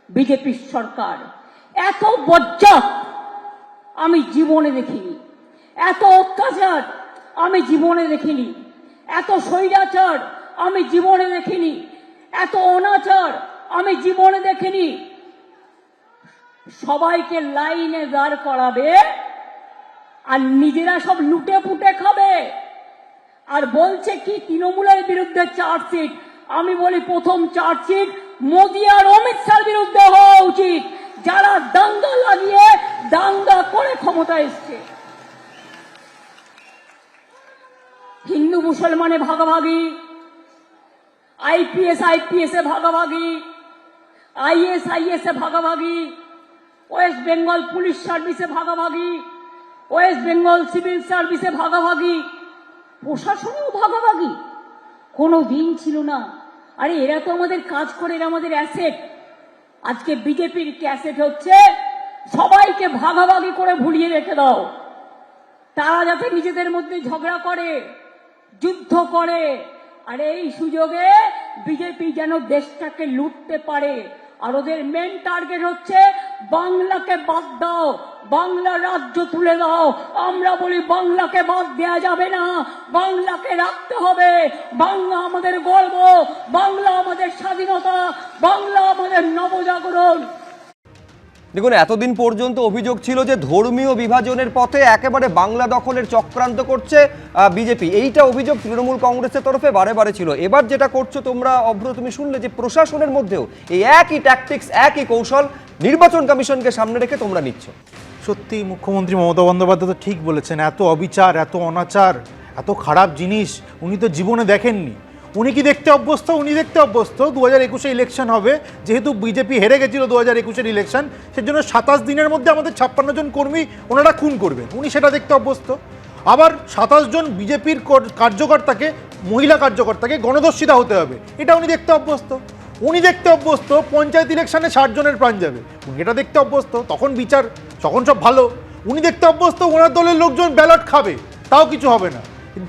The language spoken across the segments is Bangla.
বিজেপির সরকার। এত বজ্জাত আমি জীবনে দেখিনি, এত অত্যাচার আমি জীবনে দেখিনি, এত স্বৈরাচার আমি জীবনে দেখিনি, এত অনাচার আমি জীবনে দেখিনি। সবাইকে লাইনে দাঁড় করাবে আর নিজেরা সব লুটে পুটে খাবে। আর বলছে কি তৃণমূলের বিরুদ্ধে চার্জশিট। আমি বলি প্রথম চার্জশিট মোদী আর অমিত শাহর বিরুদ্ধে হওয়া উচিত, যারা দাঙ্গা লাগিয়ে দাঙ্গা করে ক্ষমতা এসছে। হিন্দু মুসলমানে ভাগাভাগি, আইপিএস এ ভাগাভাগি, আইএস এ ভাগাভাগি, ওয়েস্ট বেঙ্গল পুলিশ সার্ভিসে ভাগাভাগি, ওয়েস্ট বেঙ্গল সিভিল সার্ভিসে ভাগাভাগি, প্রশাসনেও ভাগাভাগি। কোনো দিন ছিল না। আরে এরা তো আমাদের কাজ করে, এরা আমাদের অ্যাসেট। আজকে বিজেপির ক্যাসেট হচ্ছে সবাইকে ভাগাভাগি করে ভুলিয়ে রেখে দাও। তারা যাতে নিজেদের মধ্যে ঝগড়া করে, যুদ্ধ করে, আর এই সুযোগে বিজেপি যেন দেশটাকে লুটতে পারে। আর ওদের মেন টার্গেট হচ্ছে বাংলাকে বাদ দাও, বাংলা রাজ্য তুলে দাও। আমরা বলি বাংলাকে বাদ দেওয়া যাবে না, বাংলাকে রাখতে হবে। বাংলা আমাদের গর্ব, বাংলা আমাদের স্বাধীনতা, বাংলা আমাদের নবজাগরণ। দেখুন, এতদিন পর্যন্ত অভিযোগ ছিল যে ধর্মীয় বিভাজনের পথে একেবারে বাংলা দখলের চক্রান্ত করছে বিজেপি। এইটা অভিযোগ তৃণমূল কংগ্রেসের তরফে বারে বারে ছিল। এবার যেটা করছো তোমরা, অভ্র তুমি শুনলে যে প্রশাসনের মধ্যেও এই একই ট্যাকটিক্স, একই কৌশল নির্বাচন কমিশনকে সামনে রেখে তোমরা নিচ্ছ। সত্যি মুখ্যমন্ত্রী মমতা বন্দ্যোপাধ্যায় তো ঠিক বলেছেন, এত অবিচার, এত অনাচার, এত খারাপ জিনিস উনি তো জীবনে দেখেননি। উনি কি দেখতে অভ্যস্ত? উনি দেখতে অভ্যস্ত 2021-এ ইলেকশন হবে, যেহেতু বিজেপি হেরে গেছিল 2021-এর ইলেকশন, সেজন্য 27 দিনের মধ্যে আমাদের 56 জন কর্মী ওনারা খুন করবেন, উনি সেটা দেখতে অভ্যস্ত। আবার 27 জন বিজেপির কার্যকর্তাকে, মহিলা কার্যকর্তাকে গণধর্ষিতা হতে হবে, এটা উনি দেখতে অভ্যস্ত। উনি দেখতে অভ্যস্ত পঞ্চায়েত ইলেকশনে 60 জনের প্রাণ যাবে, উনি এটা দেখতে অভ্যস্ত। তখন বিচার, তখন সব ভালো। উনি দেখতে অভ্যস্ত ওনার দলের লোকজন ব্যালট খাবে, তাও কিছু হবে না।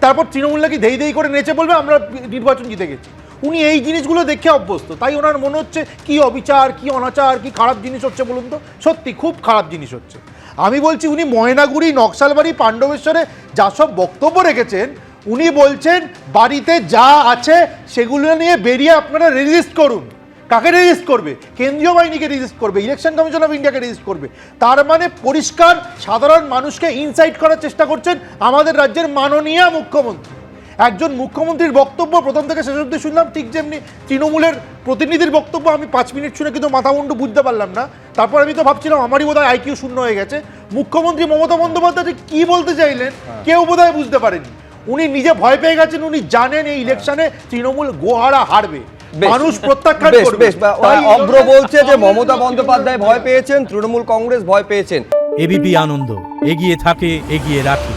তারপর তৃণমূল নাকি ধেই ধেই করে নেচে বলবে আমরা নির্বাচন জিতে গেছি। উনি এই জিনিসগুলো দেখে অভ্যস্ত, তাই ওনার মনে হচ্ছে কি অবিচার, কি অনাচার, কি খারাপ জিনিস হচ্ছে বলুন তো। সত্যি খুব খারাপ জিনিস হচ্ছে। আমি বলছি উনি ময়নাগুড়ি, নকশালবাড়ি, পাণ্ডবেশ্বরে যা সব বক্তব্য রেখেছেন, উনি বলছেন বাড়িতে যা আছে সেগুলো নিয়ে বেরিয়ে আপনারা রেজিস্ট করুন। কাকে রেজিস্ট করবে? কেন্দ্রীয় বাহিনীকে রেজিস্ট করবে, ইলেকশন কমিশন অফ ইন্ডিয়াকে রেজিস্ট করবে। তার মানে পরিষ্কার সাধারণ মানুষকে ইনসাইট করার চেষ্টা করছেন আমাদের রাজ্যের মাননীয় মুখ্যমন্ত্রী। একজন মুখ্যমন্ত্রীর বক্তব্য প্রথম থেকে শেষ অবধি শুনলাম, ঠিক যেমনি তৃণমূলের প্রতিনিধির বক্তব্য আমি 5 মিনিট শুনে কিন্তু মাথা মুন্ডু বুঝতে পারলাম না। তারপর আমি তো ভাবছিলাম আমারই বোধহয় IQ শূন্য হয়ে গেছে। মুখ্যমন্ত্রী মমতা বন্দ্যোপাধ্যায় কি বলতে চাইলেন কেউ বোধহয় বুঝতে পারেনি। উনি নিজে ভয় পেয়ে গেছেন, উনি জানেন এই ইলেকশনে তৃণমূল গোহারা হারবে, মানুষ প্রত্যাখ্যান করবে। অভ্র বলছে যে মমতা বন্দ্যোপাধ্যায় ভয় পেয়েছেন, তৃণমূল কংগ্রেস ভয় পেয়েছেন। এবিপি আনন্দ, এগিয়ে থাকে, এগিয়ে রাখে।